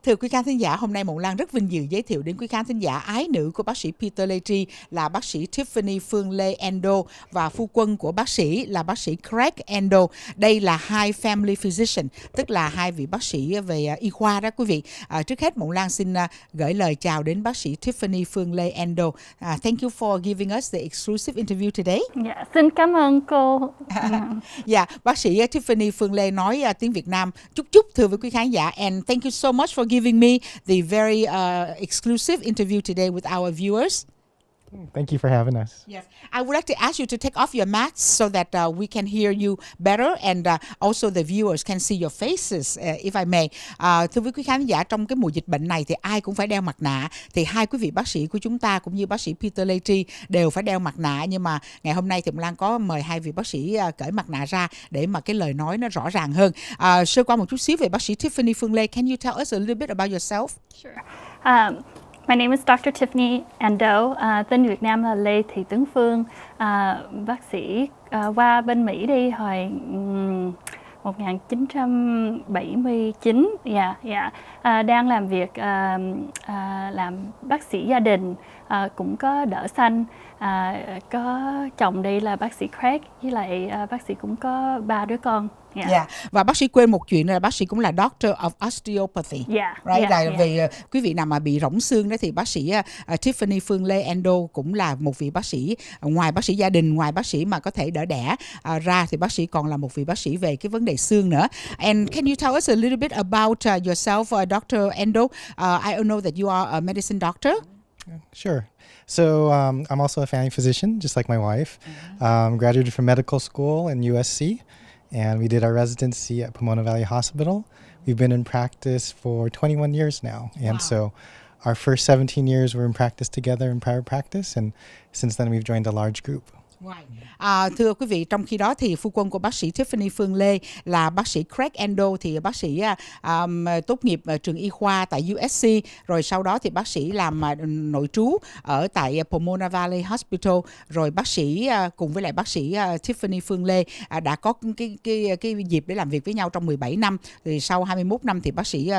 Thưa quý khán thính giả, hôm nay Mộng Lan rất vinh dự giới thiệu đến quý khán thính giả ái nữ của bác sĩ Peter Lê Tri là bác sĩ Tiffany Lê Endo và phu quân của bác sĩ là bác sĩ Craig Endo. Đây là hai family physician, tức là hai vị bác sĩ về y khoa đó quý vị. Trước hết Mộng Lan xin gửi lời chào đến bác sĩ Tiffany Lê Endo. Thank you for giving us the exclusive interview today. Dạ, xin cảm ơn cô. Dạ, bác sĩ Tiffany Lê nói tiếng Việt Nam chút chút thưa với quý khán giả. And thank you so much for giving me the very exclusive interview today with our viewers. Thank you for having us. Yes, I would like to ask you to take off your masks so that we can hear you better and also the viewers can see your faces, if I may. Thưa quý khán giả, trong cái mùa dịch bệnh này thì ai cũng phải đeo mặt nạ. Thì hai quý vị bác sĩ của chúng ta cũng như bác sĩ Peter Lê Tri đều phải đeo mặt nạ. Nhưng mà ngày hôm nay thì Lan có mời hai vị bác sĩ cởi mặt nạ ra để mà cái lời nói nó rõ ràng hơn. Sơ qua một chút xíu về bác sĩ Tiffany Lê. Can you tell us a little bit about yourself? Sure. My name is Dr. Tiffany Endo. Tên Việt Nam là Lê Thị Tuấn Phương. Bác sĩ qua bên Mỹ đi hồi 1979. Đang làm việc làm bác sĩ gia đình, cũng có đỡ xanh. Có chồng đi là bác sĩ Craig, với lại bác sĩ cũng có 3 đứa con. Và bác sĩ quên một chuyện là bác sĩ cũng là Doctor of Osteopathy. Về quý vị nào mà bị rỗng xương đó thì bác sĩ Tiffany Lê Endo cũng là một vị bác sĩ, ngoài bác sĩ gia đình, ngoài bác sĩ mà có thể đỡ đẻ ra thì bác sĩ còn là một vị bác sĩ về cái vấn đề xương nữa. And can you tell us a little bit about yourself, Dr. Endo? I know that you are a medicine doctor. Sure. So I'm also a family physician, just like my wife. Graduated from medical school in USC, and we did our residency at Pomona Valley Hospital. We've been in practice for 21 years now, and so our first 17 years were in practice together in private practice, and since then we've joined a large group. Thưa quý vị, trong khi đó thì phu quân của bác sĩ Tiffany Lê là bác sĩ Craig Endo, thì bác sĩ tốt nghiệp trường y khoa tại USC, rồi sau đó thì bác sĩ làm nội trú ở tại Pomona Valley Hospital, rồi bác sĩ cùng với lại bác sĩ Tiffany Lê đã có cái dịp để làm việc với nhau trong 17 năm. Thì sau 21 năm thì bác sĩ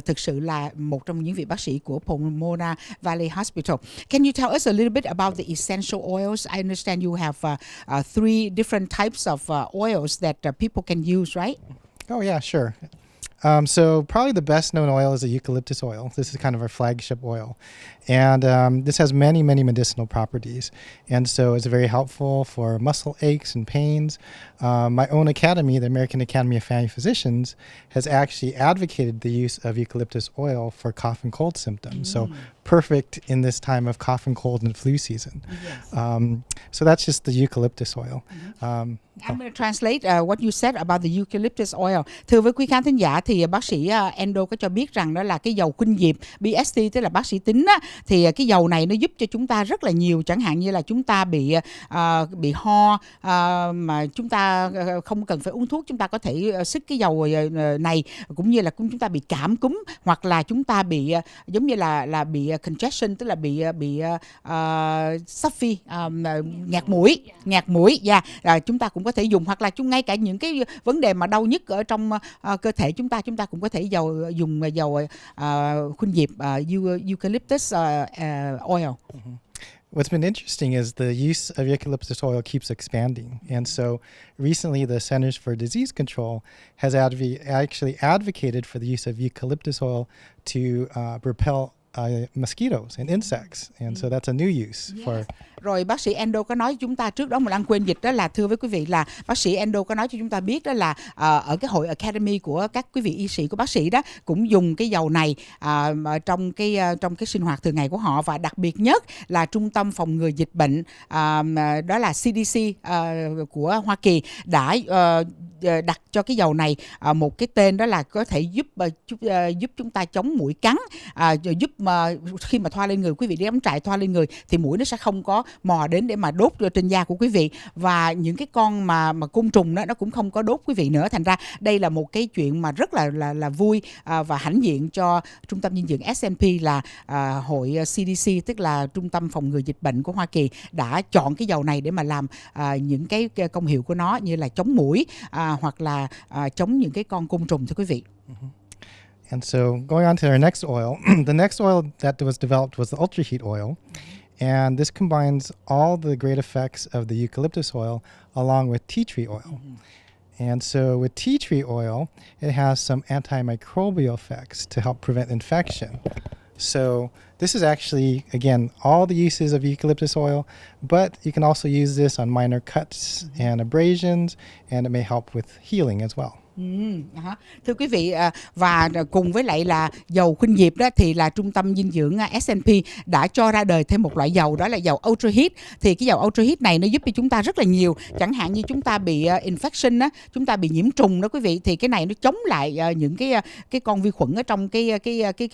thực sự là một trong những vị bác sĩ của Pomona Valley Hospital. Can you tell us a little bit about the essential oils? I understand you have 3 different types of oils that people can use, right? Oh yeah, sure. So probably the best known oil is the eucalyptus oil. This is kind of our flagship oil. And this has many, many medicinal properties. And so it's very helpful for muscle aches and pains. My own academy, the American Academy of Family Physicians, has actually advocated the use of eucalyptus oil for cough and cold symptoms. So perfect in this time of cough and cold and flu season. So that's just the eucalyptus oil. I'm going to translate what you said about the eucalyptus oil. Thưa với quý khán thính giả thì bác sĩ Endo có cho biết rằng đó là cái dầu khuynh diệp, BST, tức là bác sĩ tính á, thì cái dầu này nó giúp cho chúng ta rất là nhiều, chẳng hạn như là chúng ta bị ho mà chúng ta không cần phải uống thuốc, chúng ta có thể xức cái dầu này, cũng như là chúng ta bị cảm cúm, hoặc là chúng ta bị giống như là bị congestion, tức là bị stuffy, ngạt mũi, chúng ta cũng có thể dùng, hoặc là ngay cả những cái vấn đề mà đau nhức ở trong cơ thể chúng ta cũng có thể dùng dầu khuynh diệp, eucalyptus oil. What's been interesting is the use of eucalyptus oil keeps expanding. And so recently the Centers for Disease Control has actually advocated for the use of eucalyptus oil to repel mosquitoes and insects, and so that's a new use for. Rồi bác sĩ Endo có nói chúng ta, trước đó mình đang quên dịch, đó là thưa với quý vị là bác sĩ Endo có nói cho chúng ta biết đó là ở cái hội Academy của các quý vị y sĩ của bác sĩ đó cũng dùng cái dầu này trong cái sinh hoạt thường ngày của họ, và đặc biệt nhất là Trung tâm phòng ngừa dịch bệnh đó là CDC của Hoa Kỳ đã đặt cho cái dầu này một cái tên đó là có thể giúp chúng ta chống muỗi cắn, giúp khi mà thoa lên người, quý vị đi cắm trại thoa lên người thì muỗi nó sẽ không có mò đến để mà đốt trên da của quý vị, và những cái con mà côn trùng đó nó cũng không có đốt quý vị nữa. Thành ra đây là một cái chuyện mà rất là vui và hãnh diện cho Trung tâm Dinh dưỡng SNP là hội CDC, tức là Trung tâm phòng ngừa dịch bệnh của Hoa Kỳ, đã chọn cái dầu này để mà làm những cái công hiệu của nó như là chống muỗi hoặc là chống những cái con côn trùng, thưa quý vị. And so going on to our next oil, the next oil that was developed was the ultra heat oil. And this combines all the great effects of the eucalyptus oil along with tea tree oil. And so with tea tree oil, it has some antimicrobial effects to help prevent infection. So this is actually, again, all the uses of eucalyptus oil, but you can also use this on minor cuts and abrasions, and it may help with healing as well. Thưa quý vị, và cùng với lại là dầu khuynh diệp đó thì là Trung tâm Dinh dưỡng SNP đã cho ra đời thêm một loại dầu, đó là dầu Ultra Heat. Thì cái dầu Ultra Heat này nó giúp cho chúng ta rất là nhiều, chẳng hạn như chúng ta bị infection á, chúng ta bị nhiễm trùng đó quý vị, thì cái này nó chống lại những cái con vi khuẩn ở trong cái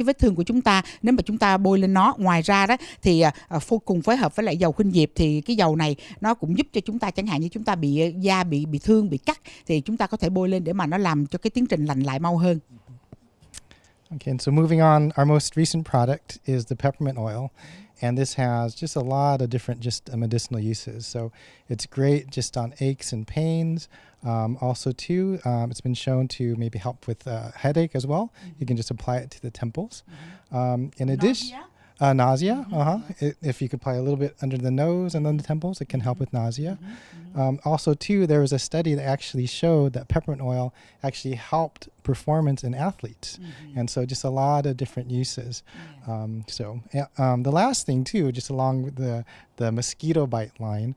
vết thương của chúng ta nếu mà chúng ta bôi lên nó. Ngoài ra đó thì cùng phối hợp với lại dầu khuynh diệp thì cái dầu này nó cũng giúp cho chúng ta, chẳng hạn như chúng ta bị da bị thương, bị cắt thì chúng ta có thể bôi lên để mà nó làm cho cái tiến trình lành lại mau hơn. Okay, and so moving on, our most recent product is the peppermint oil. And this has just a lot of different medicinal uses. So it's great just on aches and pains. Also too, it's been shown to maybe help with headache as well. You can just apply it to the temples. In addition, nausea. If you could apply a little bit under the nose and then the temples, it can help with nausea. Also too, there was a study that actually showed that peppermint oil actually helped performance in athletes. And so just a lot of different uses. The last thing too, just along with the mosquito bite line,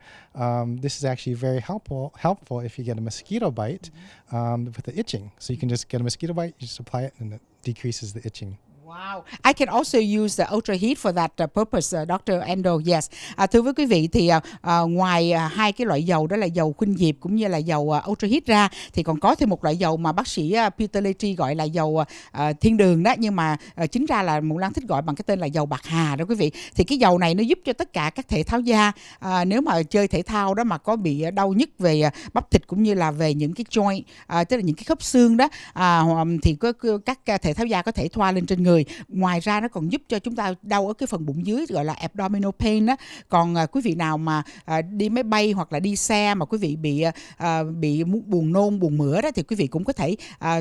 this is actually very helpful if you get a mosquito bite with the itching. So you can just get a mosquito bite, you just apply it and it decreases the itching. Wow, I can also use the Ultra Heat for that purpose, Dr. Endo. Yes. Thưa với quý vị thì ngoài hai cái loại dầu đó là dầu khuynh diệp cũng như là dầu Ultra Heat ra thì còn có thêm một loại dầu mà bác sĩ Peter Lê Tri gọi là dầu thiên đường đó, nhưng mà chính ra là Mộng Lan thích gọi bằng cái tên là dầu bạc hà đó quý vị. Thì cái dầu này nó giúp cho tất cả các thể thao gia, nếu mà chơi thể thao đó mà có bị đau nhức về bắp thịt cũng như là về những cái joint, tức là những cái khớp xương đó, thì các thể thao gia có thể thoa lên trên người. Ngoài ra nó còn giúp cho chúng ta đau ở cái phần bụng dưới gọi là abdominal pain đó. Còn quý vị nào mà đi máy bay hoặc là đi xe mà quý vị bị buồn nôn, buồn mửa đó thì quý vị cũng có thể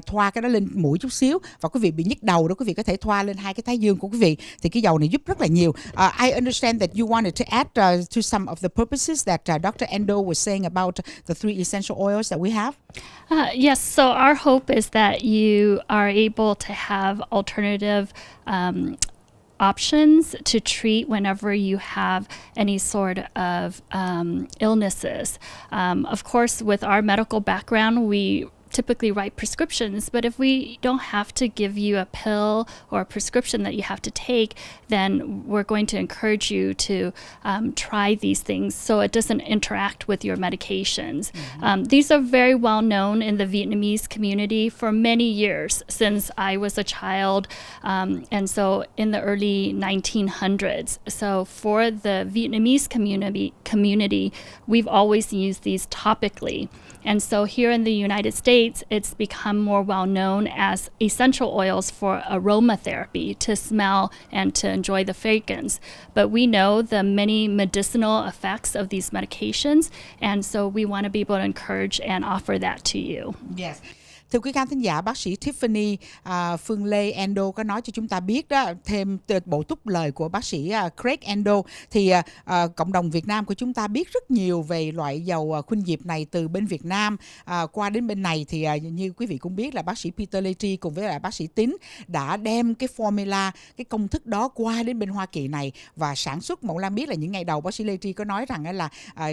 thoa cái đó lên mũi chút xíu, và quý vị bị nhức đầu đó quý vị có thể thoa lên hai cái thái dương của quý vị. Thì cái dầu này giúp rất là nhiều. I understand that you wanted to add to some of the purposes that Dr. Endo was saying about the 3 essential oils that we have. Yes, so our hope is that you are able to have alternative options to treat whenever you have any sort of illnesses. Of course, with our medical background, we typically write prescriptions, but if we don't have to give you a pill or a prescription that you have to take, then we're going to encourage you to try these things so it doesn't interact with your medications. These are very well known in the Vietnamese community for many years since I was a child, and so in the early 1900s. So for the Vietnamese community, we've always used these topically. And so here in the United States, it's become more well known as essential oils for aromatherapy, to smell and to enjoy the fragrance. But we know the many medicinal effects of these medications, and so we want to be able to encourage and offer that to you. Yes. Thưa quý khán thính giả, bác sĩ Tiffany Phương Lê Endo có nói cho chúng ta biết đó, thêm bộ túc lời của bác sĩ Craig Endo, thì cộng đồng Việt Nam của chúng ta biết rất nhiều về loại dầu khuynh diệp này từ bên Việt Nam qua đến bên này. Thì như quý vị cũng biết là bác sĩ Peter Lê Tri cùng với lại bác sĩ Tín đã đem cái formula, cái công thức đó qua đến bên Hoa Kỳ này và sản xuất. Mộng Lan biết là những ngày đầu bác sĩ Lê Tri có nói rằng là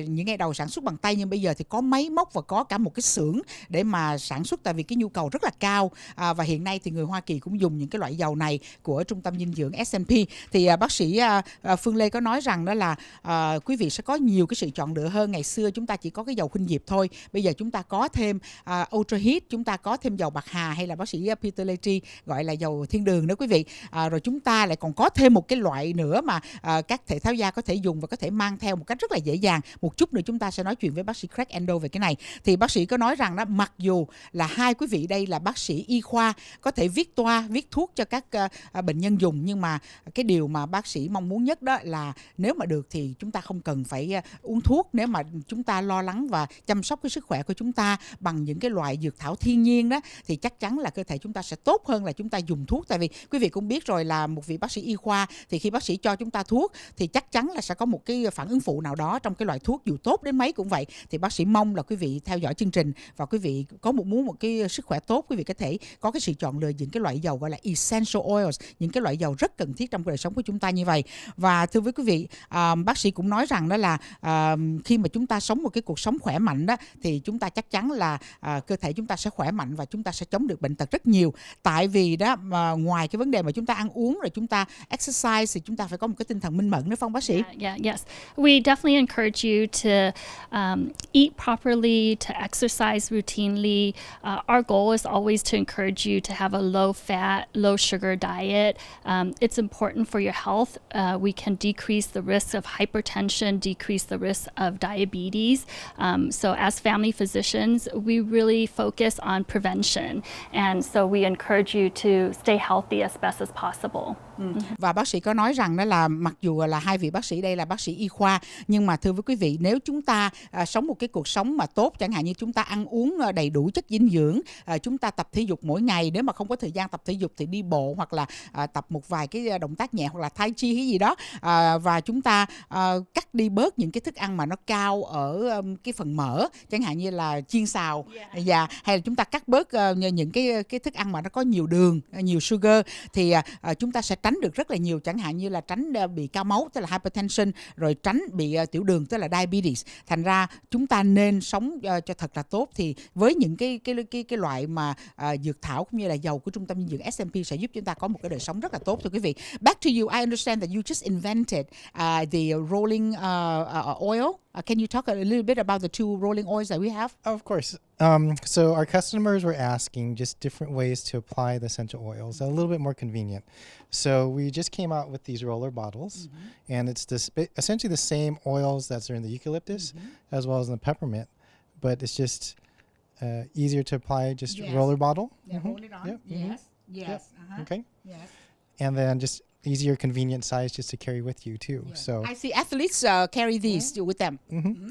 những ngày đầu sản xuất bằng tay, nhưng bây giờ thì có máy móc và có cả một cái xưởng để mà sản xuất, tại vì cái nhu cầu rất là cao, và hiện nay thì người Hoa Kỳ cũng dùng những cái loại dầu này của Trung tâm Dinh dưỡng SNP. Thì bác sĩ Phương Lê có nói rằng đó là quý vị sẽ có nhiều cái sự chọn lựa hơn. Ngày xưa chúng ta chỉ có cái dầu khuynh diệp thôi, bây giờ chúng ta có thêm Ultra Heat, chúng ta có thêm dầu bạc hà hay là bác sĩ Peter Lê Tri gọi là dầu thiên đường đó quý vị. Rồi chúng ta lại còn có thêm một cái loại nữa mà các thể thao gia có thể dùng và có thể mang theo một cách rất là dễ dàng. Một chút nữa chúng ta sẽ nói chuyện với bác sĩ Craig Endo về cái này. Thì bác sĩ có nói rằng đó, mặc dù là hai hai quý vị đây là bác sĩ y khoa, có thể viết toa, viết thuốc cho các bệnh nhân dùng, nhưng mà cái điều mà bác sĩ mong muốn nhất đó là nếu mà được thì chúng ta không cần phải uống thuốc. Nếu mà chúng ta lo lắng và chăm sóc cái sức khỏe của chúng ta bằng những cái loại dược thảo thiên nhiên đó, thì chắc chắn là cơ thể chúng ta sẽ tốt hơn là chúng ta dùng thuốc. Tại vì quý vị cũng biết rồi, là một vị bác sĩ y khoa thì khi bác sĩ cho chúng ta thuốc thì chắc chắn là sẽ có một cái phản ứng phụ nào đó trong cái loại thuốc, dù tốt đến mấy cũng vậy. Thì bác sĩ mong là quý vị theo dõi chương trình và quý vị có muốn một cái sức khỏe tốt, quý vị có thể có cái sự chọn lựa những cái loại dầu gọi là essential oils, những cái loại dầu rất cần thiết trong đời sống của chúng ta như vậy. Và thưa với quý vị, bác sĩ cũng nói rằng đó là khi mà chúng ta sống một cái cuộc sống khỏe mạnh đó, thì chúng ta chắc chắn là cơ thể chúng ta sẽ khỏe mạnh và chúng ta sẽ chống được bệnh tật rất nhiều. Tại vì đó mà ngoài cái vấn đề mà chúng ta ăn uống rồi chúng ta exercise thì chúng ta phải có một cái tinh thần minh mẫn nữa, không bác sĩ? Yes. We definitely encourage you to eat properly, to exercise routinely. Our goal is always to encourage you to have a low-fat, low-sugar diet. It's important for your health. We can decrease the risk of hypertension, decrease the risk of diabetes. So as family physicians, we really focus on prevention. And so we encourage you to stay healthy as best as possible. Và bác sĩ có nói rằng đó là mặc dù là hai vị bác sĩ đây là bác sĩ y khoa, nhưng mà thưa với quý vị, nếu chúng ta sống một cái cuộc sống mà tốt, chẳng hạn như chúng ta ăn uống đầy đủ chất dinh dưỡng, chúng ta tập thể dục mỗi ngày, nếu mà không có thời gian tập thể dục thì đi bộ hoặc là tập một vài cái động tác nhẹ hoặc là tai chi hay gì đó, và chúng ta cắt đi bớt những cái thức ăn mà nó cao ở cái phần mỡ, chẳng hạn như là chiên xào, hay là chúng ta cắt bớt những cái thức ăn mà nó có nhiều đường, nhiều sugar, thì chúng ta sẽ tránh được rất là nhiều, chẳng hạn như là tránh bị cao máu, tức là hypertension, rồi tránh bị tiểu đường, tức là diabetes. Thành ra chúng ta nên sống cho thật là tốt. Thì với những cái loại mà dược thảo cũng như là dầu của Trung tâm Dinh dưỡng SNP sẽ giúp chúng ta có một cái đời sống rất là tốt, thưa quý vị. Back to you. I understand that you just invented the rolling oil. Can you talk a little bit about the two rolling oils that we have? Of course. So our customers were asking just different ways to apply the essential oils, a little bit more convenient. So we just came out with these roller bottles, and it's essentially the same oils that are in the eucalyptus as well as in the peppermint, but it's just easier to apply just roller bottle. Yeah, hold it on. Yep. Yes. Yep. Uh-huh. Okay. Yes. And then just easier, convenient size just to carry with you too. Yeah. So I see athletes carry these with them.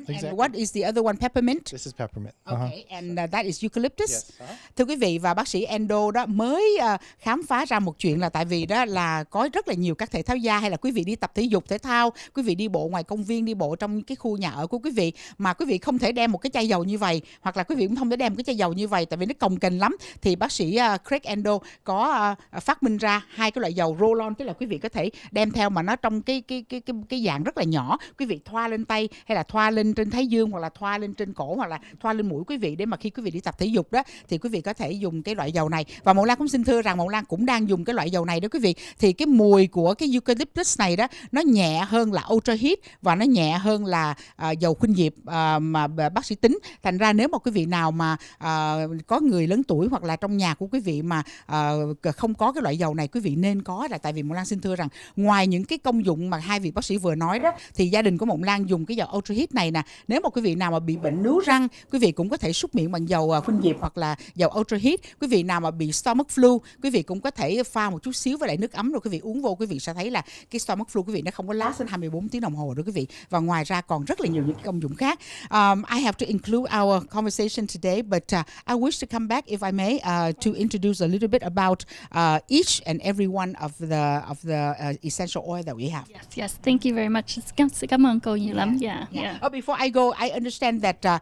exactly. And what is the other one? Peppermint. This is peppermint. Okay, and that is eucalyptus. Yes. Thưa quý vị, và bác sĩ Endo đó mới khám phá ra một chuyện là tại vì đó là có rất là nhiều các thể thao gia hay là quý vị đi tập thể dục thể thao, quý vị đi bộ ngoài công viên, đi bộ trong cái khu nhà ở của quý vị mà quý vị không thể đem một cái chai dầu như vậy, hoặc là quý vị cũng không thể đem một cái chai dầu như vậy tại vì nó cồng kềnh lắm. Thì bác sĩ Craig Endo có phát minh ra hai cái loại dầu roll on, tức là quý vị có thể đem theo mà nó trong cái dạng rất là nhỏ, quý vị thoa lên tay hay là thoa lên trên thái dương hoặc là thoa lên trên cổ hoặc là thoa lên mũi quý vị, để mà khi quý vị đi tập thể dục đó thì quý vị có thể dùng cái loại dầu này. Và Mộng Lan cũng xin thưa rằng Mộng Lan cũng đang dùng cái loại dầu này đó quý vị. Thì cái mùi của cái Eucalyptus này đó nó nhẹ hơn là Ultra Heat và nó nhẹ hơn là dầu khuynh diệp mà bác sĩ tính. Thành ra nếu mà quý vị nào mà có người lớn tuổi hoặc là trong nhà của quý vị mà không có cái loại dầu này, quý vị nên có, là tại vì Mộng Lan xin thưa rằng ngoài những cái công dụng mà hai vị bác sĩ vừa nói đó, thì gia đình của Mộng Lan dùng cái dầu Ultra Heat này nè. Nếu mà quý vị nào mà bị bệnh nướu răng, quý vị cũng có thể súc miệng bằng dầu khuynh diệp hoặc là dầu Ultra Heat. Quý vị nào mà bị stomach flu, quý vị cũng có thể pha một chút xíu với lại nước ấm rồi quý vị uống vô, quý vị sẽ thấy là cái stomach flu quý vị nó không có last đến 24 tiếng đồng hồ đó quý vị. Và ngoài ra còn rất là nhiều những công dụng khác. I have to include our conversation today, but I wish to come back if I may to introduce a little bit about each and every one of the essential oil that we have. Yes, thank you very much. Cảm ơn cô nhiều lắm. Yeah. Before I go, I understand that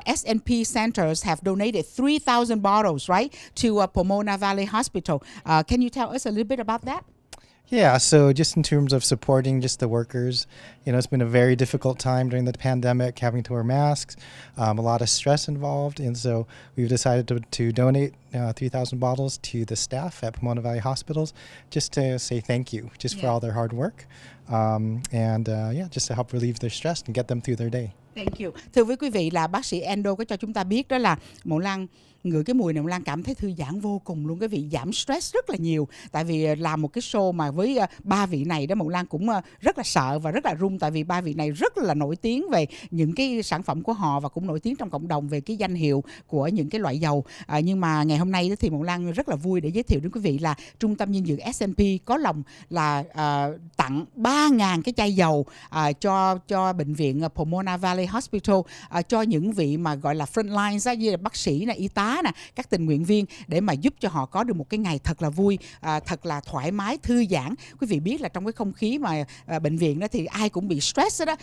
SNP Centers have donated 3,000 bottles, right, to Pomona Valley Hospital. Can you tell us a little bit about that? Yeah, so just in terms of supporting just the workers, it's been a very difficult time during the pandemic, having to wear masks, a lot of stress involved, and so we've decided to donate 3,000 bottles to the staff at Pomona Valley Hospitals, just to say thank you, just for all their hard work, and just to help relieve their stress and get them through their day. Thank you. Thưa với quý vị, là bác sĩ Endo có cho chúng ta biết đó là Mộng Lan ngửi cái mùi này Mộng Lan cảm thấy thư giãn vô cùng luôn, cái vị giảm stress rất là nhiều. Tại vì làm một cái show mà với 3 vị này đó, Mộng Lan cũng rất là sợ và rất là run, tại vì 3 vị này rất là nổi tiếng về những cái sản phẩm của họ và cũng nổi tiếng trong cộng đồng về cái danh hiệu của những cái loại dầu. Nhưng mà ngày hôm nay thì Mộng Lan rất là vui để giới thiệu đến quý vị là Trung tâm Dinh dưỡng SNP có lòng là tặng 3.000 cái chai dầu cho bệnh viện Pomona Valley Hospital, cho những vị mà gọi là frontlines như là bác sĩ, y tá, các tình nguyện viên, để mà giúp cho họ có được một cái ngày thật là vui, thật là thoải mái, thư giãn. Quý vị biết là trong cái không khí mà bệnh viện đó thì ai cũng bị stress đó,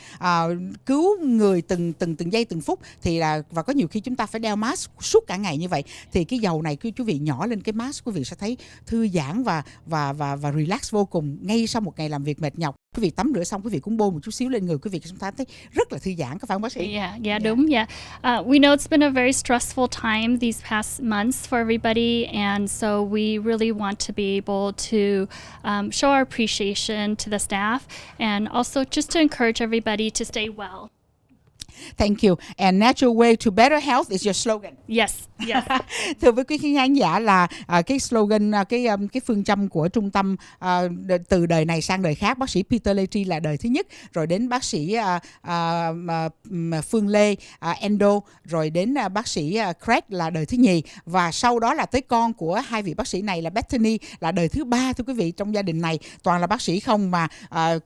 cứu người từng giây từng phút thì và có nhiều khi chúng ta phải đeo mask suốt cả ngày như vậy, thì cái dầu này quý vị nhỏ lên cái mask, quý vị sẽ thấy thư giãn và relax vô cùng ngay sau một ngày làm việc mệt nhọc. Quý vị tắm rửa xong, quý vị cũng bôi một chút xíu lên người, quý vị chúng ta thấy rất là thư giãn, có phải không bác sĩ? Yeah, đúng. We know it's been a very stressful time these past months for everybody, and so we really want to be able to show our appreciation to the staff, and also just to encourage everybody to stay well. Thank you. And natural way to better health is your slogan. Yes. Thưa với quý khán giả là cái slogan, cái phương châm của trung tâm từ đời này sang đời khác, bác sĩ Peter Lê Tri là đời thứ nhất, rồi đến bác sĩ Phương Lê Endo, rồi đến bác sĩ Craig là đời thứ nhì, và sau đó là tới con của hai vị bác sĩ này là Bethany là đời thứ ba. Thưa quý vị, trong gia đình này toàn là bác sĩ không, mà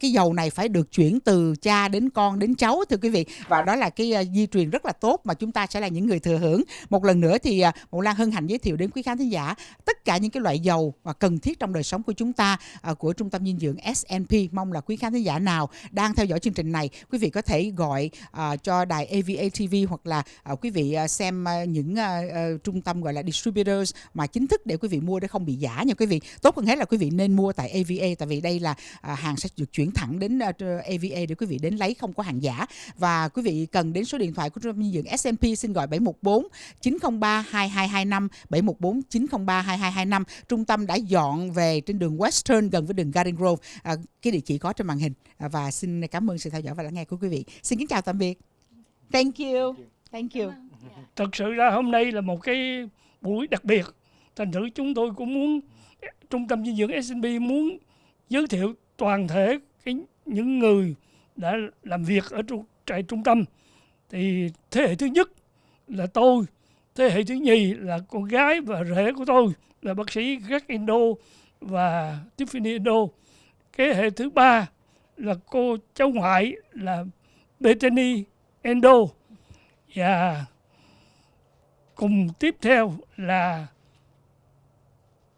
cái dầu này phải được chuyển từ cha đến con đến cháu, thưa quý vị, và đó là cái di truyền rất là tốt mà chúng ta sẽ là những người thừa hưởng. Một lần nữa thì Mộng Lan hân hạnh giới thiệu đến quý khán thính giả tất cả những cái loại dầu mà cần thiết trong đời sống của chúng ta của Trung tâm Dinh dưỡng SNP. Mong là quý khán thính giả nào đang theo dõi chương trình này, quý vị có thể gọi cho đài AVA TV, hoặc là quý vị xem những trung tâm gọi là distributors mà chính thức để quý vị mua để không bị giả nha quý vị. Tốt hơn hết là quý vị nên mua tại AVA, tại vì đây là hàng sẽ được chuyển thẳng đến AVA để quý vị đến lấy, không có hàng giả. Và quý vị cần đến số điện thoại của Trung tâm Dinh dưỡng SNP, xin gọi 714 903 2225 714 903 2225. Trung tâm đã dọn về trên đường Western gần với đường Garden Grove. Cái địa chỉ có trên màn hình. Và xin cảm ơn sự theo dõi và lắng nghe của quý vị. Xin kính chào tạm biệt. Thank you. Thật sự ra hôm nay là một cái buổi đặc biệt. Thành thử chúng tôi cũng muốn, Trung tâm Dinh dưỡng SNP muốn giới thiệu toàn thể những người đã làm việc ở trại trung tâm. Thì thế hệ thứ nhất là tôi, thế hệ thứ nhì là con gái và rể của tôi là bác sĩ Craig Endo và Tiffany Endo. Cái hệ thứ ba là cô cháu ngoại là Peter Endo, và cùng tiếp theo là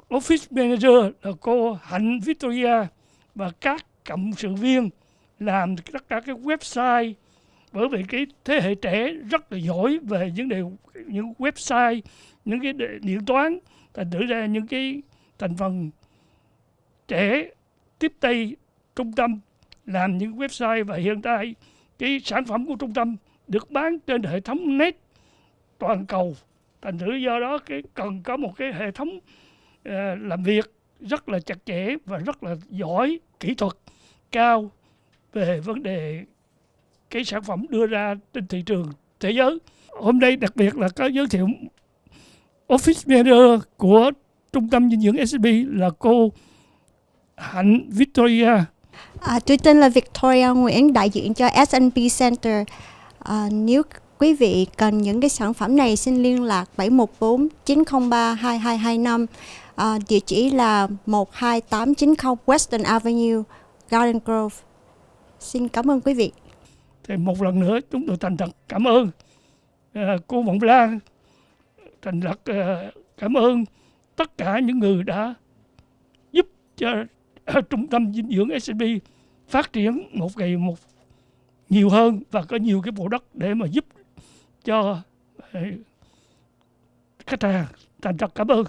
Office Manager là cô Hạnh Victoria, và các cộng sự viên làm tất cả các website. Bởi vì cái thế hệ trẻ rất là giỏi về những website, những cái điện toán, thành thử ra những cái thành phần trẻ tiếp tay trung tâm làm những website, và hiện tại cái sản phẩm của trung tâm được bán trên hệ thống net toàn cầu. Thành thử do đó cần có một cái hệ thống làm việc rất là chặt chẽ và rất là giỏi, kỹ thuật cao về vấn đề cái sản phẩm đưa ra trên thị trường thế giới. Hôm nay đặc biệt là có giới thiệu Office Manager của Trung tâm Dinh dưỡng SNP là cô Hạnh Victoria. Tôi tên là Victoria Nguyễn, đại diện cho SNP Center. Nếu quý vị cần những cái sản phẩm này, xin liên lạc 714 903 2225. Địa chỉ là 12890 Western Avenue, Garden Grove. Xin cảm ơn quý vị. Thì một lần nữa chúng tôi thành thật cảm ơn cô Mộng Lan, thành thật cảm ơn tất cả những người đã giúp cho Trung tâm Dinh dưỡng SNP phát triển một ngày một nhiều hơn và có nhiều cái bộ đất để mà giúp cho khách hàng. Thành thật cảm ơn.